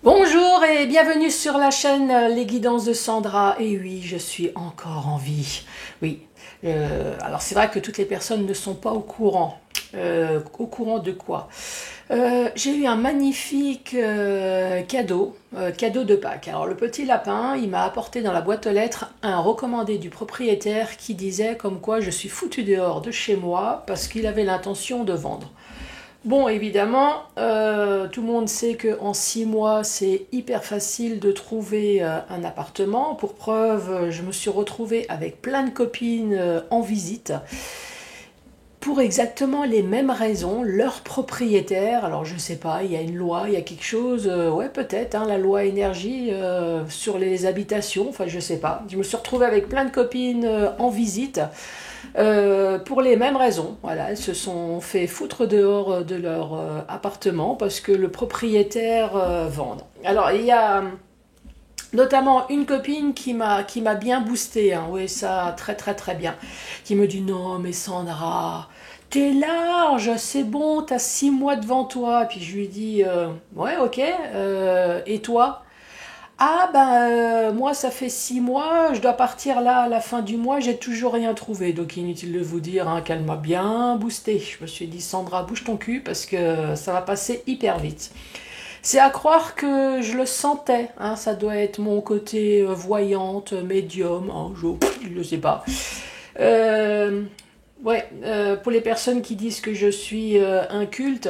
Bonjour et bienvenue sur la chaîne Les Guidances de Sandra. Et oui, je suis encore en vie. Oui, alors c'est vrai que toutes les personnes ne sont pas au courant. Au courant de quoi? J'ai eu un magnifique cadeau de Pâques. Alors le petit lapin, il m'a apporté dans la boîte aux lettres un recommandé du propriétaire qui disait comme quoi je suis foutu dehors de chez moi parce qu'il avait l'intention de vendre. Bon, évidemment, tout le monde sait qu'en 6 mois, c'est hyper facile de trouver un appartement. Pour preuve, je me suis retrouvée avec plein de copines en visite pour exactement les mêmes raisons. Leur propriétaire, alors je sais pas, il y a une loi, il y a quelque chose, ouais peut-être, hein, la loi énergie sur les habitations, enfin je sais pas. Je me suis retrouvée avec plein de copines en visite. Pour les mêmes raisons. Voilà, elles se sont fait foutre dehors de leur appartement parce que le propriétaire vend. Alors, il y a notamment une copine qui m'a bien boosté, hein, oui, ça, très très très bien, qui me dit non, mais Sandra, t'es large, c'est bon, t'as 6 mois devant toi. Puis je lui dis ouais, ok, et toi? Ah ben moi ça fait 6 mois, je dois partir là à la fin du mois, j'ai toujours rien trouvé. Donc inutile de vous dire hein, qu'elle m'a bien boosté. Je me suis dit Sandra bouge ton cul parce que ça va passer hyper vite. C'est à croire que je le sentais, hein, ça doit être mon côté voyante, médium, hein, je ne sais pas. Euh, ouais, pour les personnes qui disent que je suis inculte,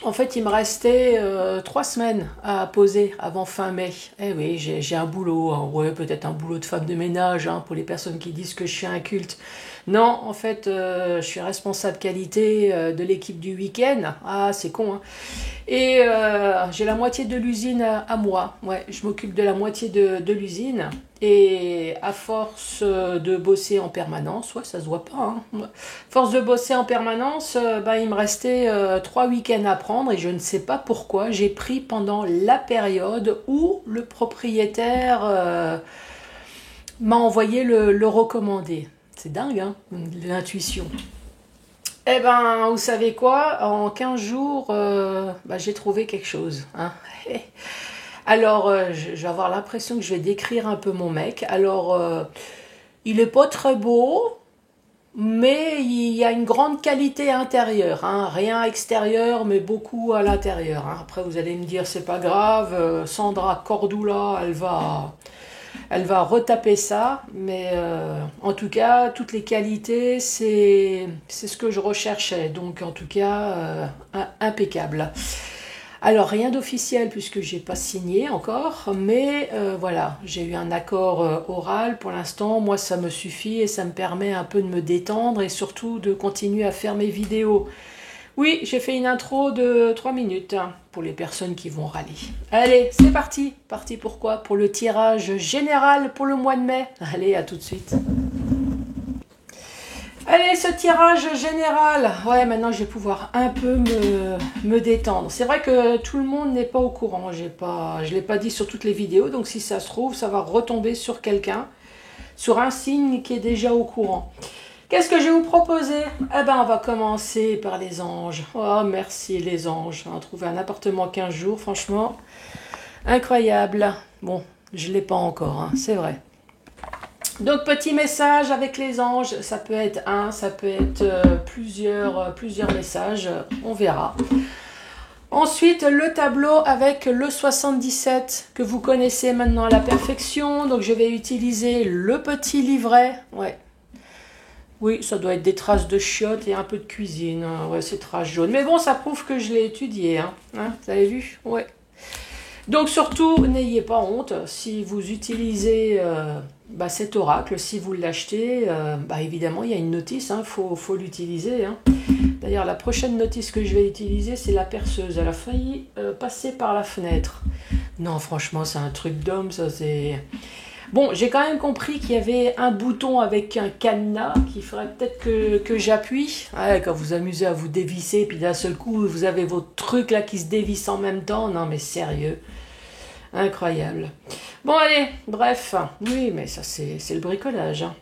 en fait, il me restait 3 semaines à poser avant fin mai. Eh oui, j'ai un boulot, hein. Ouais, peut-être un boulot de femme de ménage hein, pour les personnes qui disent que je suis inculte. Non, en fait, je suis responsable qualité de l'équipe du week-end. Ah, c'est con, hein. Et j'ai la moitié de l'usine à moi. Ouais, je m'occupe de la moitié de l'usine. Et à force de bosser en permanence, ouais, ça se voit pas, hein. Ouais. Force de bosser en permanence, ben, il me restait 3 week-ends à prendre et je ne sais pas pourquoi. J'ai pris pendant la période où le propriétaire m'a envoyé le recommandé. C'est dingue, hein, l'intuition. Eh ben, vous savez quoi? En 15 jours, bah, j'ai trouvé quelque chose, hein. Alors, je vais avoir l'impression que je vais décrire un peu mon mec. Alors, il est pas très beau, mais il y a une grande qualité intérieure, hein. Rien extérieur, mais beaucoup à l'intérieur, hein. Après, vous allez me dire, c'est pas grave, Sandra Cordula, elle va retaper ça, mais en tout cas, toutes les qualités, c'est ce que je recherchais. Donc, en tout cas, impeccable. Alors, rien d'officiel puisque j'ai pas signé encore, mais voilà, j'ai eu un accord oral pour l'instant. Moi, ça me suffit et ça me permet un peu de me détendre et surtout de continuer à faire mes vidéos. Oui, j'ai fait une intro de 3 minutes hein, pour les personnes qui vont râler. Allez, c'est parti. Parti pour quoi? Pour le tirage général pour le mois de mai. Allez, à tout de suite. Allez, ce tirage général. Ouais, maintenant je vais pouvoir un peu me détendre. C'est vrai que tout le monde n'est pas au courant. Je ne l'ai pas dit sur toutes les vidéos, donc si ça se trouve, ça va retomber sur quelqu'un, sur un signe qui est déjà au courant. Qu'est-ce que je vais vous proposer? Eh ben, on va commencer par les anges. Oh, merci les anges. On a trouvé un appartement 15 jours, franchement, incroyable. Bon, je ne l'ai pas encore, hein, c'est vrai. Donc, petit message avec les anges. Ça peut être un, ça peut être plusieurs messages. On verra. Ensuite, le tableau avec le 77 que vous connaissez maintenant à la perfection. Donc, je vais utiliser le petit livret. Ouais. Oui, ça doit être des traces de chiottes et un peu de cuisine. Hein. Ouais, ces traces jaunes. Mais bon, ça prouve que je l'ai étudié. Hein. Hein, vous avez vu? Ouais. Donc surtout, n'ayez pas honte. Si vous utilisez cet oracle, si vous l'achetez, évidemment, il y a une notice. Il faut l'utiliser. Hein. D'ailleurs, la prochaine notice que je vais utiliser, c'est la perceuse. Elle a failli passer par la fenêtre. Non, franchement, c'est un truc d'homme, ça, c'est... Bon, j'ai quand même compris qu'il y avait un bouton avec un cadenas qu'il faudrait peut-être que j'appuie. Ouais, quand vous amusez à vous dévisser, puis d'un seul coup, vous avez votre truc là qui se dévisse en même temps. Non, mais sérieux. Incroyable. Bon, allez, bref. Oui, mais ça, c'est le bricolage. Hein.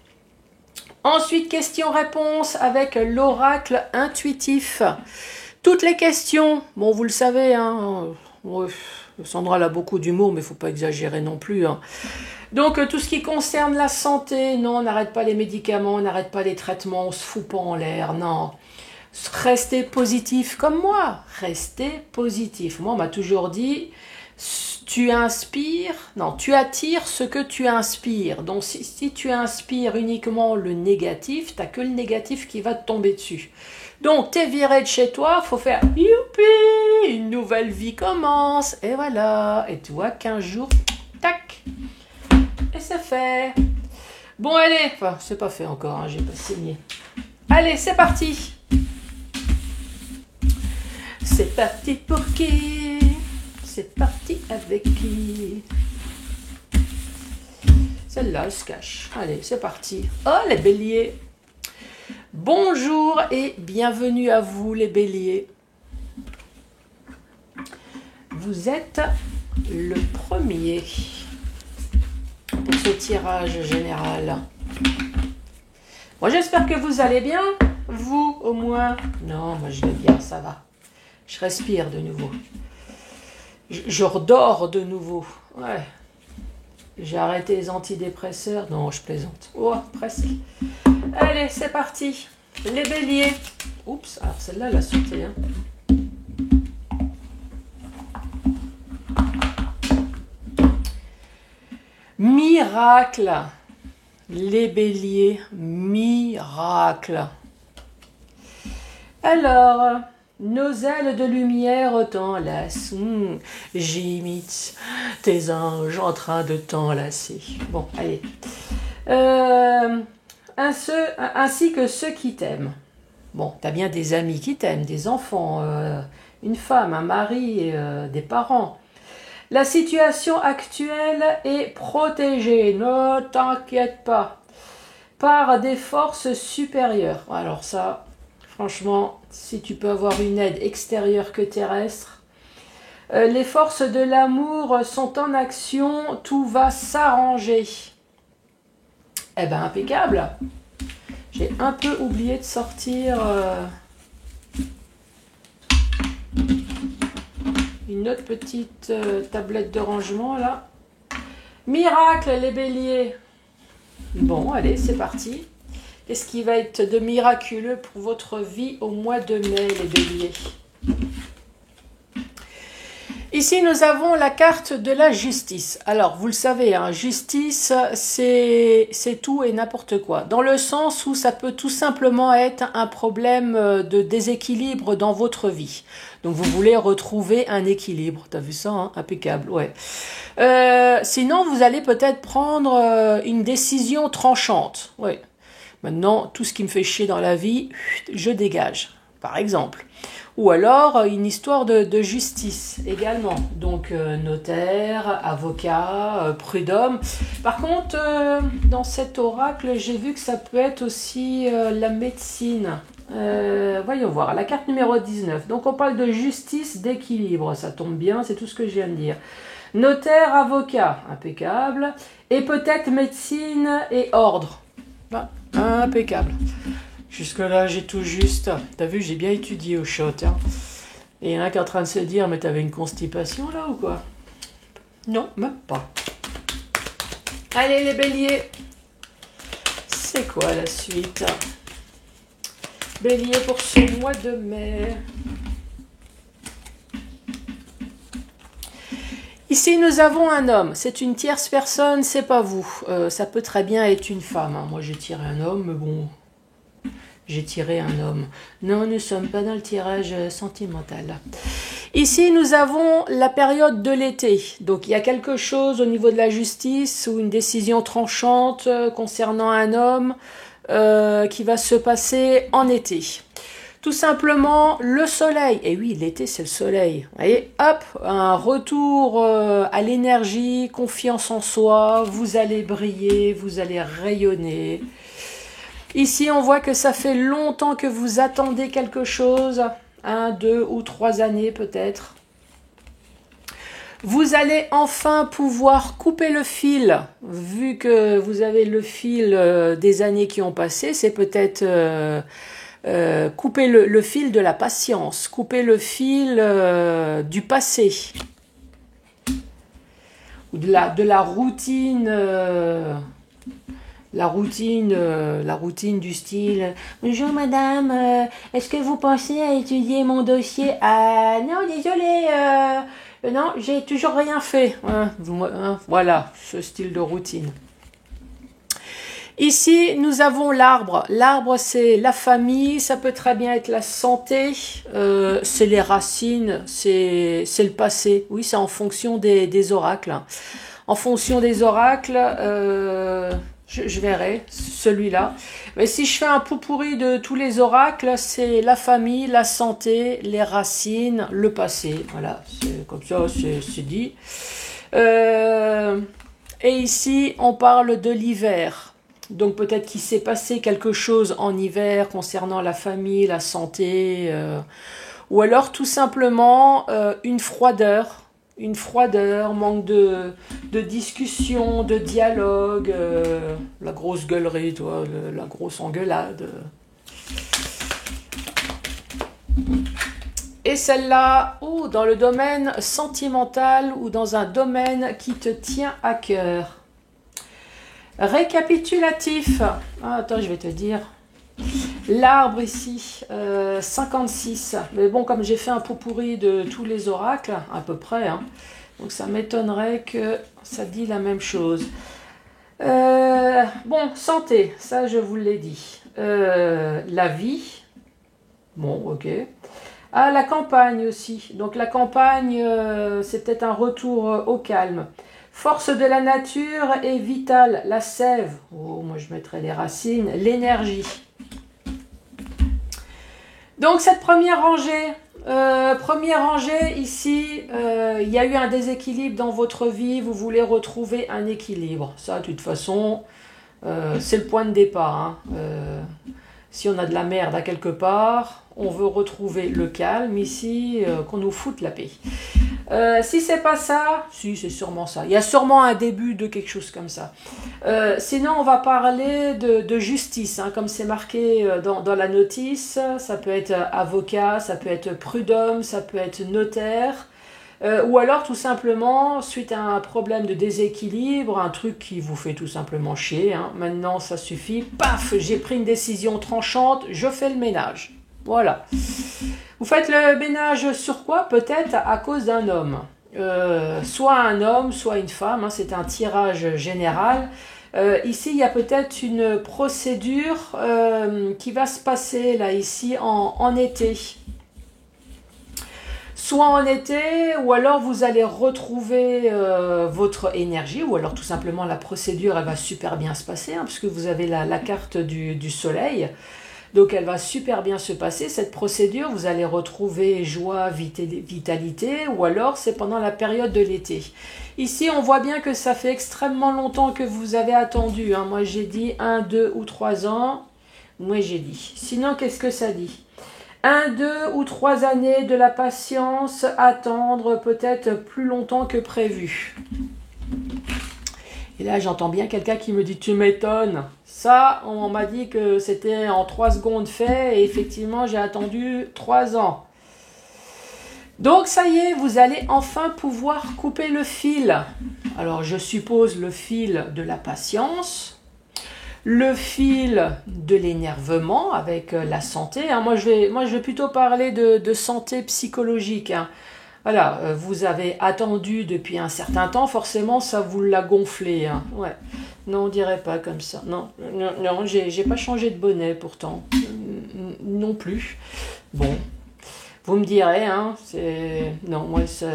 Ensuite, question-réponse avec l'oracle intuitif. Toutes les questions, bon, vous le savez, hein, Ouais, Sandra, elle a beaucoup d'humour, mais il faut pas exagérer non plus, hein. Donc, tout ce qui concerne la santé, non, on n'arrête pas les médicaments, on n'arrête pas les traitements, on se fout pas en l'air, non. Restez positif comme moi. Restez positif. Moi, on m'a toujours dit, tu inspires, non, tu attires ce que tu inspires. Donc, si tu inspires uniquement le négatif, t'as que le négatif qui va te tomber dessus. Donc, t'es viré de chez toi, faut faire youpi, une nouvelle vie commence. Et voilà. Et tu vois, 15 jours, tac. Et c'est fait. Bon, allez. Enfin, c'est pas fait encore, hein, j'ai pas signé. Allez, c'est parti. C'est parti pour qui? C'est parti avec qui? Celle-là, elle se cache. Allez, c'est parti. Oh, les béliers. Bonjour et bienvenue à vous, les béliers. Vous êtes le premier pour ce tirage général. Bon, j'espère que vous allez bien. Vous, au moins. Non, moi, je vais bien, ça va. Je respire de nouveau. Je redors de nouveau. Ouais. J'ai arrêté les antidépresseurs. Non, je plaisante. Oh, presque. Allez, c'est parti. Les béliers. Oups, alors celle-là, elle a sauté. Hein. Miracle. Les béliers. Miracle. Alors... Nos ailes de lumière t'enlacent, j'imite tes anges en train de t'enlacer. Bon, allez. Ainsi que ceux qui t'aiment. Bon, t'as bien des amis qui t'aiment, des enfants, une femme, un mari, des parents. La situation actuelle est protégée, ne t'inquiète pas, par des forces supérieures. Alors ça... Franchement, si tu peux avoir une aide extérieure que terrestre. Les forces de l'amour sont en action, tout va s'arranger. Eh ben, impeccable. J'ai un peu oublié de sortir une autre petite tablette de rangement, là. Miracle, les béliers. Bon, allez, c'est parti. Qu'est-ce qui va être de miraculeux pour votre vie au mois de mai, les béliers? Ici, nous avons la carte de la justice. Alors, vous le savez, hein, justice, c'est tout et n'importe quoi. Dans le sens où ça peut tout simplement être un problème de déséquilibre dans votre vie. Donc, vous voulez retrouver un équilibre. T'as vu ça, hein? Impeccable, ouais. Sinon, vous allez peut-être prendre une décision tranchante. Ouais. Maintenant, tout ce qui me fait chier dans la vie, je dégage, par exemple. Ou alors, une histoire de justice également. Donc, notaire, avocat, prud'homme. Par contre, dans cet oracle, j'ai vu que ça peut être aussi la médecine. Voyons voir, la carte numéro 19. Donc, on parle de justice, d'équilibre. Ça tombe bien, c'est tout ce que je viens de dire. Notaire, avocat, impeccable. Et peut-être médecine et ordre. Voilà. Impeccable. Jusque-là, j'ai tout juste. T'as vu, j'ai bien étudié au shot. Hein. Et il y en a qui est en train de se dire, mais t'avais une constipation là ou quoi? Non, même pas. Allez les béliers. C'est quoi la suite? Bélier pour ce mois de mai. Ici, nous avons un homme. C'est une tierce personne, c'est pas vous. Ça peut très bien être une femme. Hein. Moi, j'ai tiré un homme, mais bon... J'ai tiré un homme. Non, nous ne sommes pas dans le tirage sentimental. Ici, nous avons la période de l'été. Donc, il y a quelque chose au niveau de la justice ou une décision tranchante concernant un homme qui va se passer en été. Tout simplement, le soleil. Et oui, l'été, c'est le soleil. Vous voyez, hop, un retour à l'énergie, confiance en soi. Vous allez briller, vous allez rayonner. Ici, on voit que ça fait longtemps que vous attendez quelque chose. 1, 2 ou 3 années peut-être. Vous allez enfin pouvoir couper le fil. Vu que vous avez le fil des années qui ont passé, c'est peut-être... couper le fil de la patience, couper le fil du passé. ou de la routine. La routine du style « Bonjour madame, est-ce que vous pensez à étudier mon dossier ?»« Ah non, désolé, non, j'ai toujours rien fait. » Voilà, ce style de routine. Ici, nous avons l'arbre. L'arbre, c'est la famille, ça peut très bien être la santé, c'est les racines, c'est le passé. Oui, c'est en fonction des oracles. En fonction des oracles, je verrai celui-là. Mais si je fais un pot-pourri de tous les oracles, c'est la famille, la santé, les racines, le passé. Voilà, c'est comme ça, c'est dit. Et ici, on parle de l'hiver. Donc peut-être qu'il s'est passé quelque chose en hiver concernant la famille, la santé, ou alors tout simplement une froideur, manque de discussion, de dialogue, la grosse gueulerie, toi, la grosse engueulade. Et celle-là, dans le domaine sentimental ou dans un domaine qui te tient à cœur. Récapitulatif. Ah, attends, je vais te dire. L'arbre ici, 56. Mais bon, comme j'ai fait un pot-pourri de tous les oracles, à peu près, hein, donc ça m'étonnerait que ça dit la même chose. Bon, santé, ça je vous l'ai dit. La vie. Bon, ok. Ah, la campagne aussi. Donc la campagne, c'est peut-être un retour au calme. Force de la nature est vitale, la sève, moi je mettrais les racines, l'énergie. Donc cette première rangée ici, il y a eu un déséquilibre dans votre vie, vous voulez retrouver un équilibre. Ça, de toute façon, c'est le point de départ. Hein. Si on a de la merde à quelque part, on veut retrouver le calme ici, qu'on nous foute la paix. Si c'est pas ça, si c'est sûrement ça. Il y a sûrement un début de quelque chose comme ça. Sinon, on va parler de justice, hein, comme c'est marqué dans la notice. Ça peut être avocat, ça peut être prud'homme, ça peut être notaire. Ou alors tout simplement, suite à un problème de déséquilibre, un truc qui vous fait tout simplement chier. Hein, maintenant, ça suffit. Paf, j'ai pris une décision tranchante, je fais le ménage. Voilà. Vous faites le ménage sur quoi? Peut-être à cause d'un homme. Soit un homme, soit une femme. Hein, c'est un tirage général. Ici, il y a peut-être une procédure qui va se passer là, ici, en été. Soit en été, ou alors vous allez retrouver votre énergie, ou alors tout simplement la procédure, elle va super bien se passer, hein, puisque vous avez la carte du soleil. Donc elle va super bien se passer, cette procédure, vous allez retrouver joie, vitalité, ou alors c'est pendant la période de l'été. Ici, on voit bien que ça fait extrêmement longtemps que vous avez attendu. Hein. Moi, j'ai dit 1, 2 ou 3 ans. Moi, j'ai dit. Sinon, qu'est-ce que ça dit? 1, 2 ou 3 années de la patience, attendre peut-être plus longtemps que prévu. Et là, j'entends bien quelqu'un qui me dit « Tu m'étonnes ». Ça, on m'a dit que c'était en 3 secondes fait et effectivement, j'ai attendu 3 ans. Donc, ça y est, vous allez enfin pouvoir couper le fil. Alors, je suppose le fil de la patience, le fil de l'énervement avec la santé. Hein. Moi, je vais plutôt parler de santé psychologique. Hein. Voilà, vous avez attendu depuis un certain temps, forcément, ça vous l'a gonflé. Hein. Ouais. Non, on dirait pas comme ça. Non, j'ai pas changé de bonnet pourtant. Non plus. Bon, vous me direz, hein, c'est... Non, moi, ça...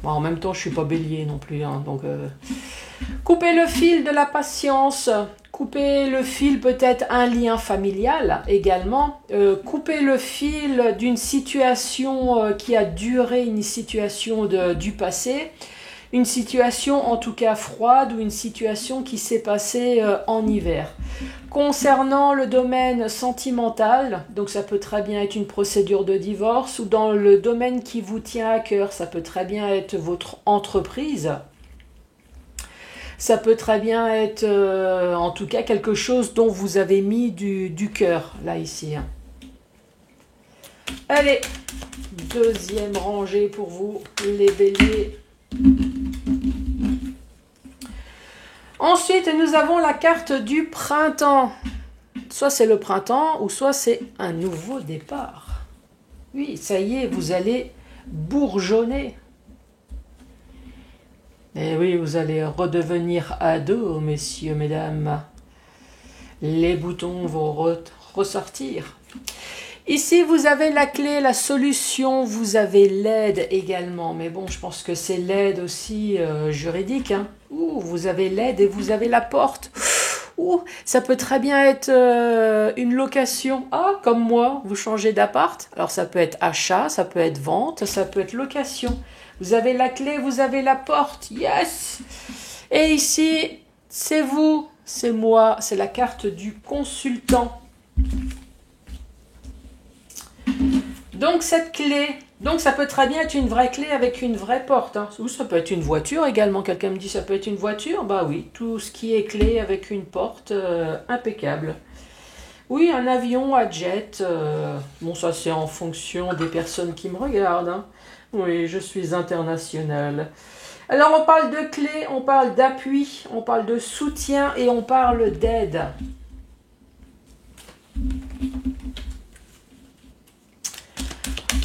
Bon, en même temps, je suis pas bélier non plus, hein, donc... Coupez le fil de la patience. Coupez le fil peut-être un lien familial également. Coupez le fil d'une situation qui a duré, une situation du passé. Une situation en tout cas froide ou une situation qui s'est passée en hiver. Concernant le domaine sentimental, donc ça peut très bien être une procédure de divorce ou dans le domaine qui vous tient à cœur, ça peut très bien être votre entreprise. Ça peut très bien être en tout cas quelque chose dont vous avez mis du cœur là ici. Allez, deuxième rangée pour vous les béliers. Ensuite, nous avons la carte du printemps. Soit c'est le printemps, ou soit c'est un nouveau départ. Oui, ça y est, vous allez bourgeonner. Et oui, vous allez redevenir ado, messieurs, mesdames. Les boutons vont ressortir. Ici, vous avez la clé, la solution, vous avez l'aide également. Mais bon, je pense que c'est l'aide aussi juridique. Hein. Ouh, vous avez l'aide et vous avez la porte. Ouh, ça peut très bien être une location. Ah, comme moi, vous changez d'appart. Alors, ça peut être achat, ça peut être vente, ça peut être location. Vous avez la clé, vous avez la porte. Yes! Et ici, c'est vous, c'est moi, c'est la carte du consultant. Donc cette clé, donc ça peut très bien être une vraie clé avec une vraie porte. Hein. Ou ça peut être une voiture également. Quelqu'un me dit ça peut être une voiture. Bah oui, tout ce qui est clé avec une porte, impeccable. Oui, un avion à jet. Bon, ça c'est en fonction des personnes qui me regardent. Hein. Oui, je suis international. Alors on parle de clé, on parle d'appui, on parle de soutien et on parle d'aide.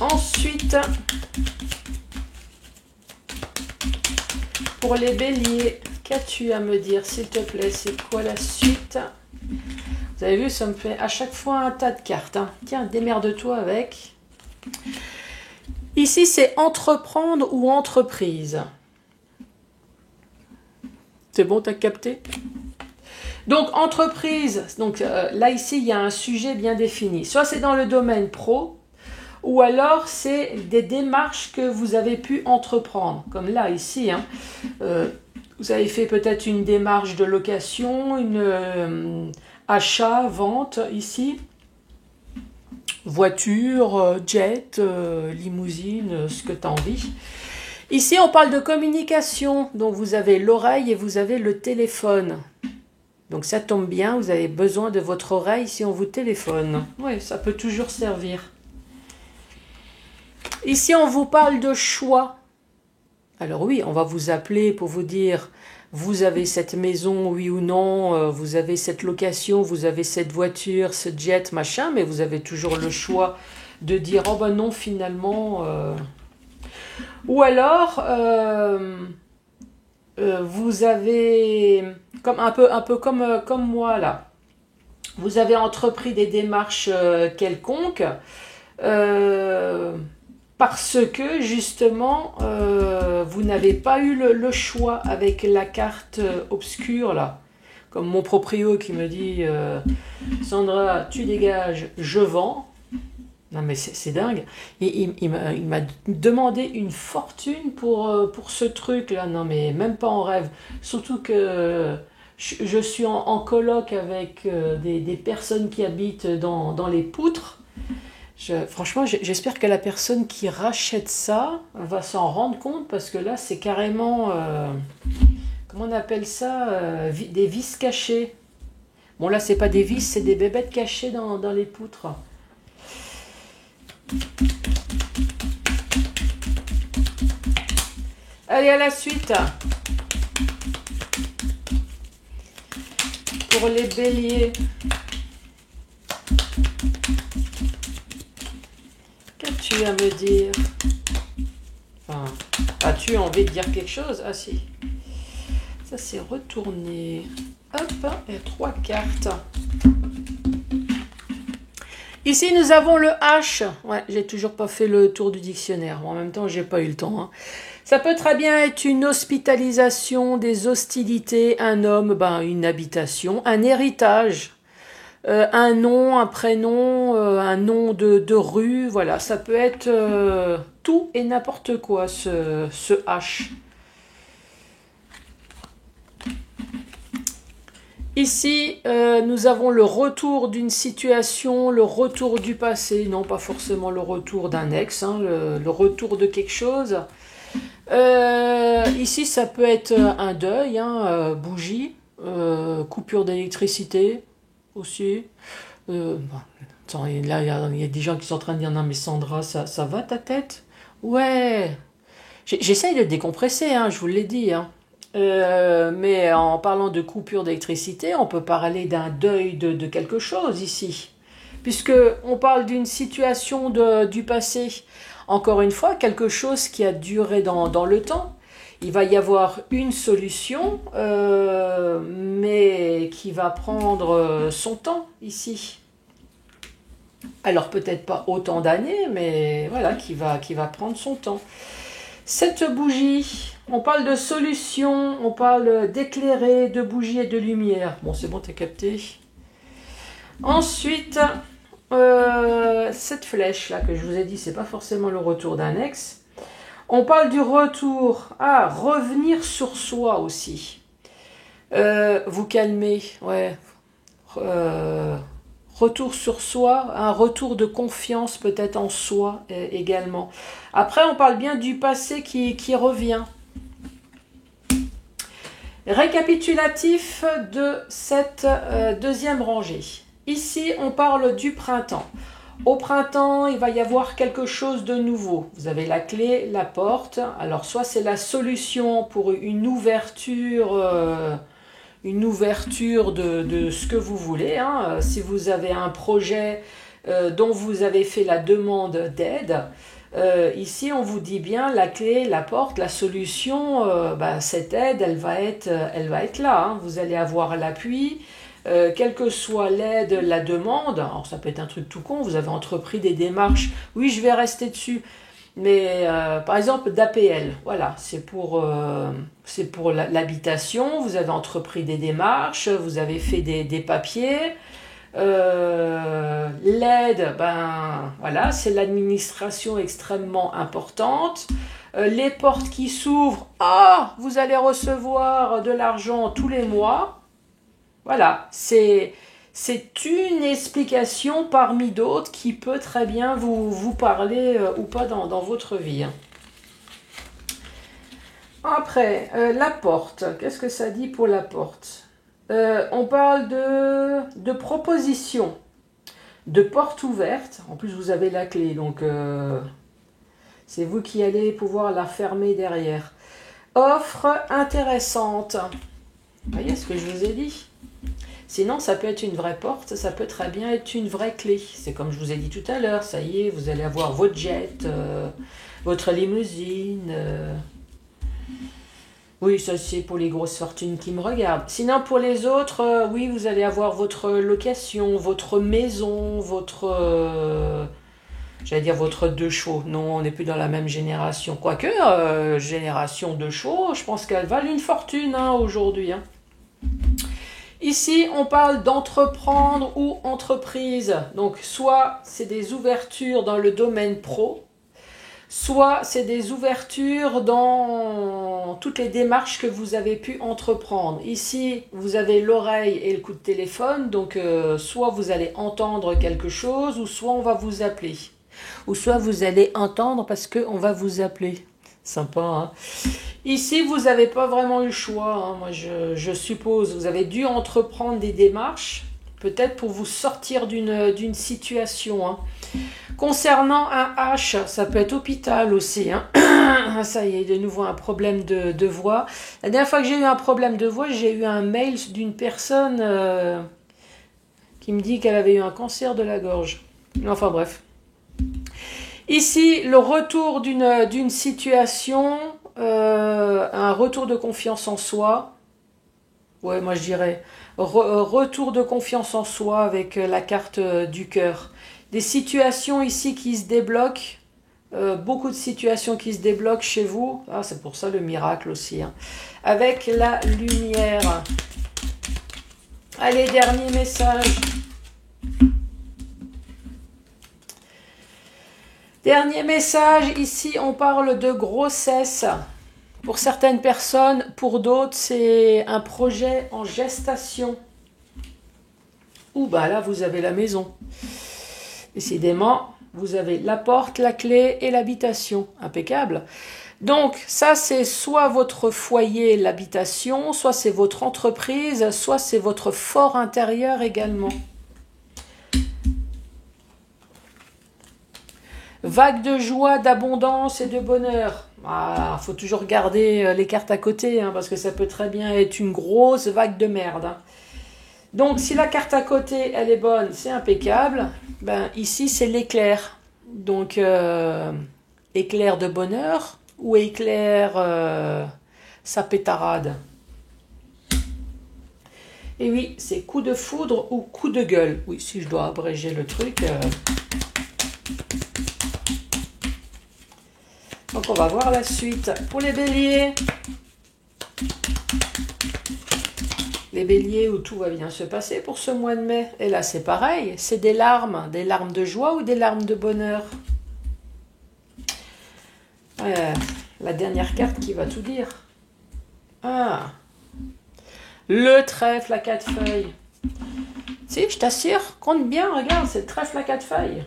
Ensuite, pour les béliers, qu'as-tu à me dire, s'il te plaît? C'est quoi la suite? Vous avez vu, ça me fait à chaque fois un tas de cartes. Hein. Tiens, démerde-toi avec. Ici, c'est entreprendre ou entreprise. C'est bon, t'as capté? Donc, entreprise. Donc, là, ici, il y a un sujet bien défini. Soit c'est dans le domaine pro, ou alors c'est des démarches que vous avez pu entreprendre. Comme là, ici, hein. Vous avez fait peut-être une démarche de location, une achat, vente, ici. Voiture, jet, limousine, ce que tu as envie. Ici, on parle de communication. Donc, vous avez l'oreille et vous avez le téléphone. Donc, ça tombe bien, vous avez besoin de votre oreille si on vous téléphone. Oui, ça peut toujours servir. Ici, on vous parle de choix. Alors oui, on va vous appeler pour vous dire, vous avez cette maison, oui ou non, vous avez cette location, vous avez cette voiture, ce jet, machin, mais vous avez toujours le choix de dire, oh ben non, finalement. Ou alors, vous avez, comme un peu comme moi là, vous avez entrepris des démarches quelconques, parce que justement vous n'avez pas eu le choix avec la carte obscure là, comme mon proprio qui me dit Sandra tu dégages, je vends. Non mais c'est dingue. Il m'a demandé une fortune pour ce truc là. Non mais même pas en rêve. Surtout que je suis en coloc avec des personnes qui habitent dans les poutres. Franchement, j'espère que la personne qui rachète ça va s'en rendre compte parce que là, c'est carrément, comment on appelle ça, des vis cachées. Bon, là, c'est pas des vis, c'est des bébêtes cachées dans les poutres. Allez, à la suite. Pour les béliers. Qu'as-tu à me dire? Enfin, as-tu envie de dire quelque chose? Ah si. Ça c'est retourné. Hop, et 3 cartes. Ici nous avons le H. Ouais, j'ai toujours pas fait le tour du dictionnaire. En même temps, j'ai pas eu le temps. Hein. Ça peut très bien être une hospitalisation, des hostilités, un homme, une habitation, un héritage. Un nom, un prénom, un nom de rue, voilà, ça peut être tout et n'importe quoi, ce H. Ici, nous avons le retour d'une situation, le retour du passé, non pas forcément le retour d'un ex, hein, le retour de quelque chose. Ici, ça peut être un deuil, hein, bougie, coupure d'électricité, aussi. Attends, là, il y a des gens qui sont en train de dire non, mais Sandra, ça va ta tête? Ouais. J'essaye de décompresser, hein, je vous l'ai dit. Hein. Mais en parlant de coupure d'électricité, on peut parler d'un deuil de quelque chose ici. Puisque on parle d'une situation du passé. Encore une fois, quelque chose qui a duré dans le temps. Il va y avoir une solution, mais qui va prendre son temps ici. Alors peut-être pas autant d'années, mais voilà, qui va prendre son temps. Cette bougie, on parle de solution, on parle d'éclairer, de bougie et de lumière. Bon, c'est bon, t'as capté. Ensuite, cette flèche là que je vous ai dit, c'est pas forcément le retour d'un ex. On parle du retour à revenir sur soi aussi. Vous calmer, ouais. Retour sur soi, un retour de confiance peut-être en soi également. Après, on parle bien du passé qui revient. Récapitulatif de cette deuxième rangée. Ici, on parle du printemps. Au printemps, il va y avoir quelque chose de nouveau. Vous avez la clé, la porte. Alors, soit c'est la solution pour une ouverture de ce que vous voulez. Hein. Si vous avez un projet dont vous avez fait la demande d'aide, ici on vous dit bien la clé, la porte, la solution, cette aide, elle va être là. Hein. Vous allez avoir l'appui. Quelle que soit l'aide, la demande, alors ça peut être un truc tout con, vous avez entrepris des démarches, oui je vais rester dessus, mais par exemple d'APL, voilà, c'est pour l'habitation, vous avez entrepris des démarches, vous avez fait des papiers, l'aide, voilà, c'est l'administration extrêmement importante, les portes qui s'ouvrent, vous allez recevoir de l'argent tous les mois. Voilà, c'est une explication parmi d'autres qui peut très bien vous parler ou pas dans votre vie. Hein. Après, la porte, qu'est-ce que ça dit pour la porte? On parle de proposition, de porte ouverte. En plus, vous avez la clé, donc c'est vous qui allez pouvoir la fermer derrière. Offre intéressante. Vous voyez ce que je vous ai dit? Sinon, ça peut être une vraie porte, ça peut très bien être une vraie clé. C'est comme je vous ai dit tout à l'heure, ça y est, vous allez avoir votre jet, votre limousine. Oui, ça c'est pour les grosses fortunes qui me regardent. Sinon, pour les autres, oui, vous allez avoir votre location, votre maison, j'allais dire votre 2 chevaux. Non, on n'est plus dans la même génération. Quoique, génération 2 chevaux, je pense qu'elle valent une fortune aujourd'hui. Hein. Ici, on parle d'entreprendre ou entreprise. Donc, soit c'est des ouvertures dans le domaine pro, soit c'est des ouvertures dans toutes les démarches que vous avez pu entreprendre. Ici, vous avez l'oreille et le coup de téléphone, donc soit vous allez entendre quelque chose, ou soit on va vous appeler. Ou soit vous allez entendre parce qu'on va vous appeler. Sympa, hein? Ici, vous n'avez pas vraiment eu le choix. Hein. Moi, je suppose, vous avez dû entreprendre des démarches, peut-être pour vous sortir d'une situation. Hein. Concernant un H, ça peut être hôpital aussi. Hein. Ça y est, de nouveau un problème de voix. La dernière fois que j'ai eu un problème de voix, j'ai eu un mail d'une personne qui me dit qu'elle avait eu un cancer de la gorge. Enfin bref. Ici, le retour d'une situation, un retour de confiance en soi. Ouais, moi je dirais retour de confiance en soi avec la carte du cœur. Des situations ici qui se débloquent, beaucoup de situations qui se débloquent chez vous. Ah, c'est pour ça le miracle aussi. Hein. Avec la lumière. Allez, dernier message. Dernier message, ici on parle de grossesse. Pour certaines personnes, pour d'autres, c'est un projet en gestation. Ou là, vous avez la maison. Décidément, vous avez la porte, la clé et l'habitation. Impeccable. Donc, ça, c'est soit votre foyer, l'habitation, soit c'est votre entreprise, soit c'est votre fort intérieur également. Vague de joie, d'abondance et de bonheur. Ah, faut toujours garder les cartes à côté, hein, parce que ça peut très bien être une grosse vague de merde. Hein. Donc, si la carte à côté, elle est bonne, c'est impeccable. Ben, ici, c'est l'éclair. Donc, éclair de bonheur ou éclair sa pétarade. Et oui, c'est coup de foudre ou coup de gueule. Oui, si je dois abréger le truc. Donc, on va voir la suite. Pour les béliers. Les béliers où tout va bien se passer pour ce mois de mai. Et là, c'est pareil. C'est des larmes de joie ou des larmes de bonheur. La dernière carte qui va tout dire. Ah, le trèfle à 4 feuilles. Si, je t'assure, compte bien, regarde, c'est le trèfle à 4 feuilles.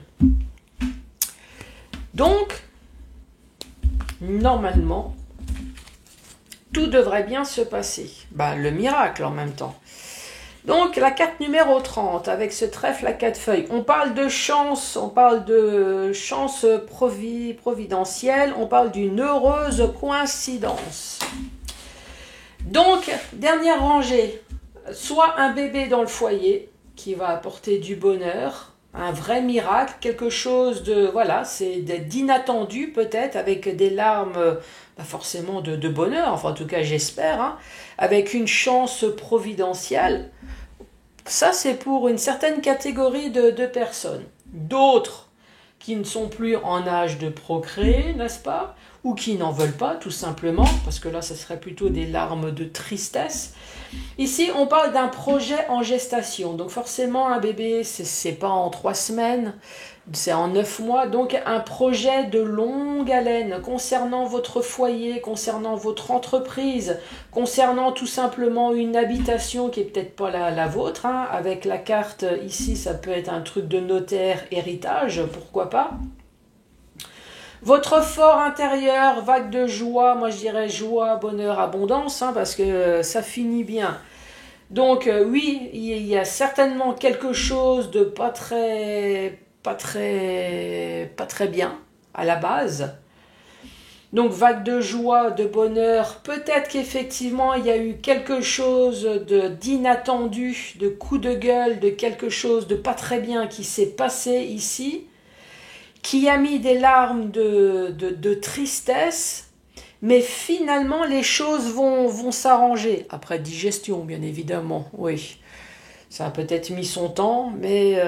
Donc, normalement, tout devrait bien se passer. Ben, le miracle en même temps. Donc, la carte numéro 30, avec ce trèfle à 4 feuilles. On parle de chance, providentielle, on parle d'une heureuse coïncidence. Donc, dernière rangée, soit un bébé dans le foyer qui va apporter du bonheur, un vrai miracle, quelque chose de, voilà, c'est d'inattendu peut-être, avec des larmes, pas forcément de bonheur, enfin en tout cas j'espère, hein, avec une chance providentielle. Ça c'est pour une certaine catégorie de personnes. D'autres qui ne sont plus en âge de procréer, n'est-ce pas ? Ou qui n'en veulent pas, tout simplement, parce que là, ce serait plutôt des larmes de tristesse. Ici, on parle d'un projet en gestation. Donc forcément, un bébé, c'est pas en 3 semaines, c'est en 9 mois. Donc un projet de longue haleine concernant votre foyer, concernant votre entreprise, concernant tout simplement une habitation qui est peut-être pas la vôtre. Hein. Avec la carte ici, ça peut être un truc de notaire, héritage, pourquoi pas. Votre fort intérieur, vague de joie, moi je dirais joie, bonheur, abondance, hein, parce que ça finit bien. Donc oui, il y a certainement quelque chose de pas très bien à la base. Donc vague de joie, de bonheur, peut-être qu'effectivement il y a eu quelque chose d'inattendu, de coup de gueule, de quelque chose de pas très bien qui s'est passé ici, qui a mis des larmes de tristesse, mais finalement les choses vont s'arranger. Après digestion, bien évidemment, oui. Ça a peut-être mis son temps, mais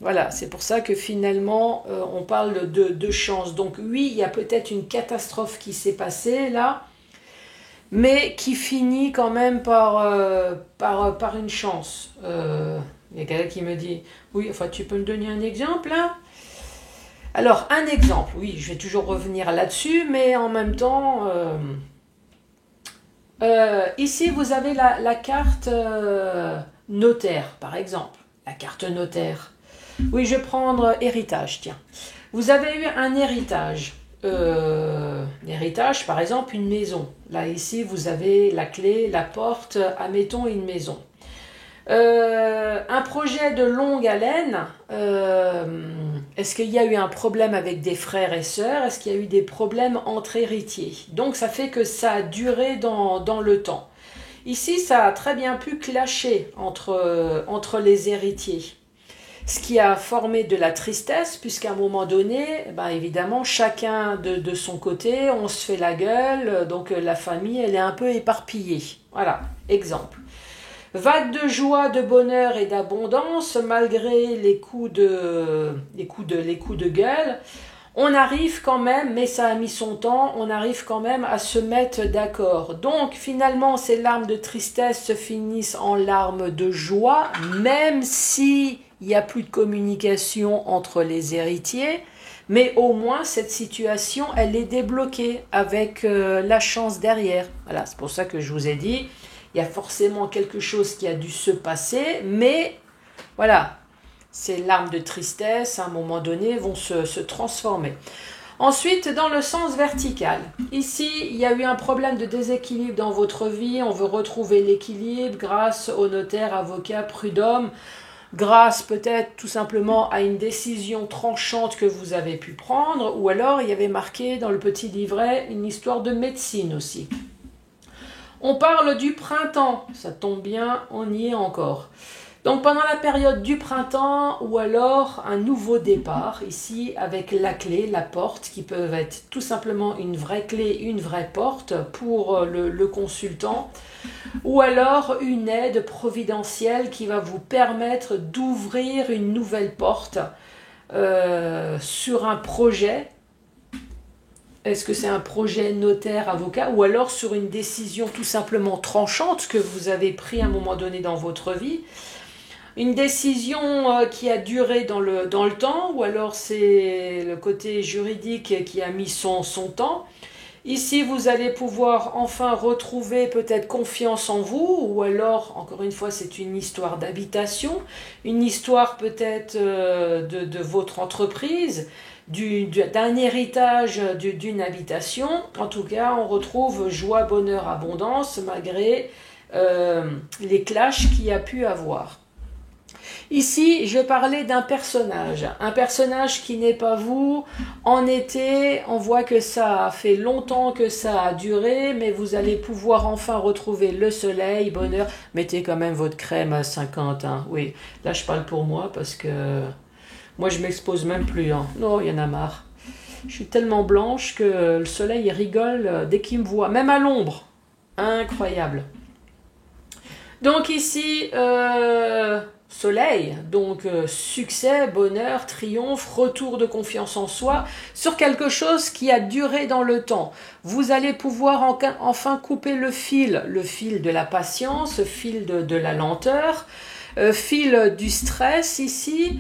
voilà, c'est pour ça que finalement on parle de chance. Donc oui, il y a peut-être une catastrophe qui s'est passée là, mais qui finit quand même par une chance. Il y a quelqu'un qui me dit, oui, enfin tu peux me donner un exemple hein. Alors, un exemple, oui, je vais toujours revenir là-dessus, mais en même temps, ici, vous avez la carte notaire, par exemple, la carte notaire. Oui, je vais prendre héritage, tiens. Vous avez eu un héritage, par exemple, une maison. Là, ici, vous avez la clé, la porte, admettons une maison. Un projet de longue haleine, est-ce qu'il y a eu un problème avec des frères et sœurs? Est-ce qu'il y a eu des problèmes entre héritiers? Donc ça fait que ça a duré dans le temps. Ici, ça a très bien pu clasher entre les héritiers. Ce qui a formé de la tristesse, puisqu'à un moment donné, ben évidemment, chacun de son côté, on se fait la gueule, donc la famille, elle est un peu éparpillée. Voilà, exemple. Vague de joie, de bonheur et d'abondance, malgré les coups de gueule, on arrive quand même, mais ça a mis son temps, on arrive quand même à se mettre d'accord. Donc finalement, ces larmes de tristesse se finissent en larmes de joie, même si il n'y a plus de communication entre les héritiers, mais au moins cette situation, elle est débloquée avec la chance derrière. Voilà, c'est pour ça que je vous ai dit, il y a forcément quelque chose qui a dû se passer, mais voilà, ces larmes de tristesse, à un moment donné, vont se transformer. Ensuite, dans le sens vertical, ici, il y a eu un problème de déséquilibre dans votre vie, on veut retrouver l'équilibre grâce au notaire, avocat, prud'homme. grâce peut-être tout simplement à une décision tranchante que vous avez pu prendre, ou alors il y avait marqué dans le petit livret une histoire de médecine aussi. On parle du printemps, ça tombe bien, on y est encore. Donc pendant la période du printemps ou alors un nouveau départ, ici avec la clé, la porte, qui peuvent être tout simplement une vraie clé, une vraie porte pour le consultant, ou alors une aide providentielle qui va vous permettre d'ouvrir une nouvelle porte sur un projet. Est-ce que c'est un projet notaire, avocat, ou alors sur une décision tout simplement tranchante que vous avez prise à un moment donné dans votre vie? Une décision qui a duré dans le temps, ou alors c'est le côté juridique qui a mis son temps. Ici, vous allez pouvoir enfin retrouver peut-être confiance en vous, ou alors, encore une fois, c'est une histoire d'habitation, une histoire peut-être de votre entreprise, d'un héritage d'une habitation. En tout cas, on retrouve joie, bonheur, abondance, malgré les clashs qu'il y a pu avoir. Ici, je parlais d'un personnage qui n'est pas vous. En été, on voit que ça fait longtemps que ça a duré, mais vous allez pouvoir enfin retrouver le soleil, bonheur. Mettez quand même votre crème à 50, hein. Oui, là je parle pour moi parce que moi je m'expose même plus, hein. Non, il y en a marre. Je suis tellement blanche que le soleil il rigole dès qu'il me voit, même à l'ombre. Incroyable. Donc ici, soleil, donc succès, bonheur, triomphe, retour de confiance en soi, sur quelque chose qui a duré dans le temps. Vous allez pouvoir enfin couper le fil de la patience, fil de la lenteur, fil du stress ici,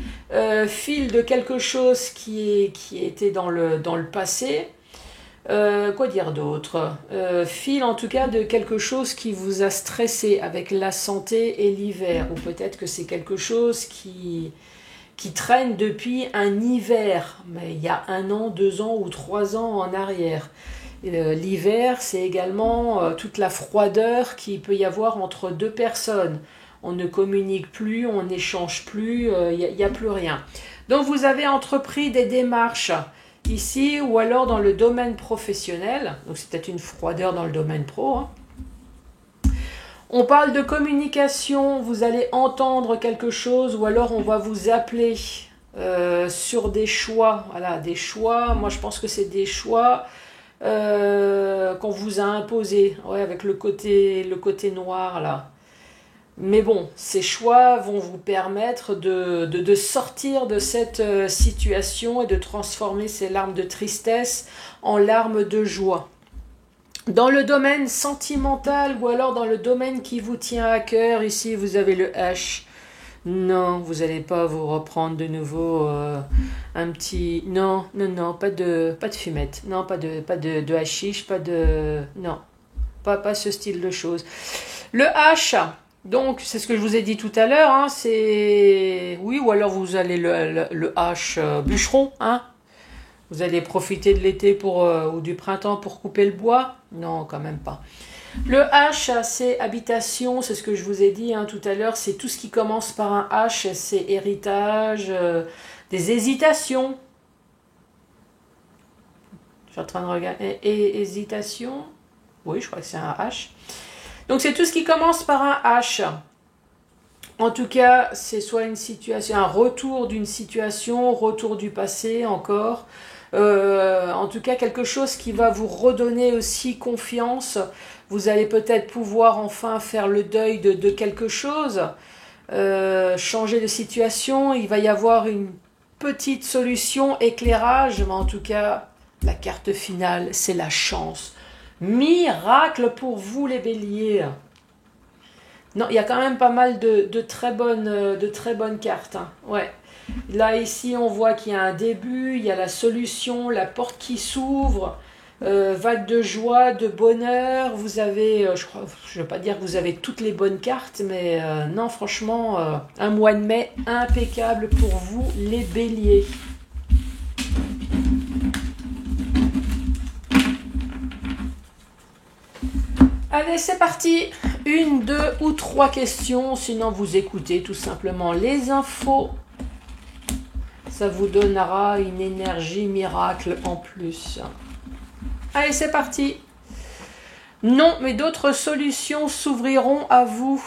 fil de quelque chose qui était dans le passé. Quoi dire d'autre? Fil en tout cas de quelque chose qui vous a stressé avec la santé et l'hiver, ou peut-être que c'est quelque chose qui traîne depuis un hiver, mais il y a 1 an, 2 ans ou 3 ans en arrière. L'hiver, c'est également toute la froideur qu'il peut y avoir entre deux personnes. On ne communique plus, on n'échange plus, il n'y a plus rien. Donc vous avez entrepris des démarches ici, ou alors dans le domaine professionnel, donc c'est peut-être une froideur dans le domaine pro, hein. On parle de communication, vous allez entendre quelque chose, ou alors on va vous appeler sur des choix. Voilà, des choix, moi je pense que c'est des choix qu'on vous a imposés, ouais, avec le côté noir là. Mais bon, ces choix vont vous permettre de sortir de cette situation et de transformer ces larmes de tristesse en larmes de joie. Dans le domaine sentimental ou alors dans le domaine qui vous tient à cœur, ici vous avez le H. Non, vous n'allez pas vous reprendre de nouveau un petit... Non, pas de fumette. Non, pas de hashish, non, pas ce style de choses. Le H... Donc, c'est ce que je vous ai dit tout à l'heure, hein, c'est... Oui, ou alors vous allez le H bûcheron, hein. Vous allez profiter de l'été ou du printemps pour couper le bois. Non, quand même pas. Le H, c'est habitation, c'est ce que je vous ai dit, hein, tout à l'heure. C'est tout ce qui commence par un H, c'est héritage, des hésitations. Je suis en train de regarder. Hésitation. Oui, je crois que c'est un H. Donc c'est tout ce qui commence par un H. En tout cas, c'est soit une situation, un retour d'une situation, retour du passé encore. En tout cas, quelque chose qui va vous redonner aussi confiance. Vous allez peut-être pouvoir enfin faire le deuil de quelque chose, changer de situation. Il va y avoir une petite solution, éclairage, mais en tout cas, la carte finale, c'est la chance. Miracle pour vous les béliers. Non, il y a quand même pas mal de très bonnes cartes, hein. Ouais. Là, ici, on voit qu'il y a un début, il y a la solution, la porte qui s'ouvre, vague de joie, de bonheur. Vous avez, je ne veux pas dire que vous avez toutes les bonnes cartes, mais non, franchement, un mois de mai impeccable pour vous les béliers. Allez, c'est parti. une, deux ou trois questions, sinon vous écoutez tout simplement les infos. Ça vous donnera une énergie miracle en plus. Allez, c'est parti. Non, mais d'autres solutions s'ouvriront à vous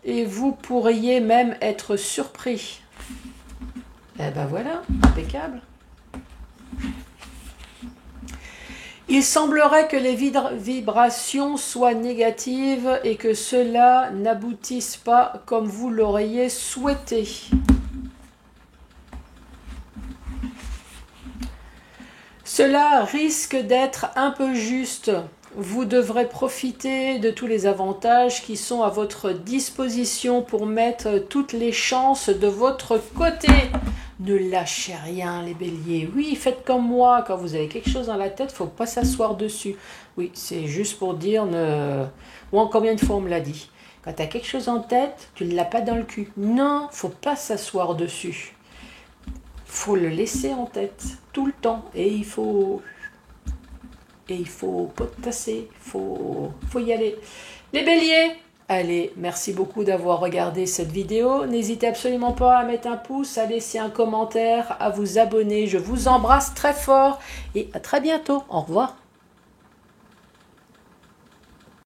et vous pourriez même être surpris. Eh ben voilà, impeccable. Il semblerait que les vibrations soient négatives et que cela n'aboutisse pas comme vous l'auriez souhaité. Cela risque d'être un peu juste. Vous devrez profiter de tous les avantages qui sont à votre disposition pour mettre toutes les chances de votre côté. Ne lâchez rien, les béliers. Oui, faites comme moi. Quand vous avez quelque chose dans la tête, il ne faut pas s'asseoir dessus. Oui, c'est juste pour dire... Moi, combien de fois on me l'a dit? Quand tu as quelque chose en tête, tu ne l'as pas dans le cul. Non, il ne faut pas s'asseoir dessus. Il faut le laisser en tête tout le temps. Et il faut potasser. Il faut y aller. Les béliers! Allez, merci beaucoup d'avoir regardé cette vidéo. N'hésitez absolument pas à mettre un pouce, à laisser un commentaire, à vous abonner. Je vous embrasse très fort et à très bientôt. Au revoir.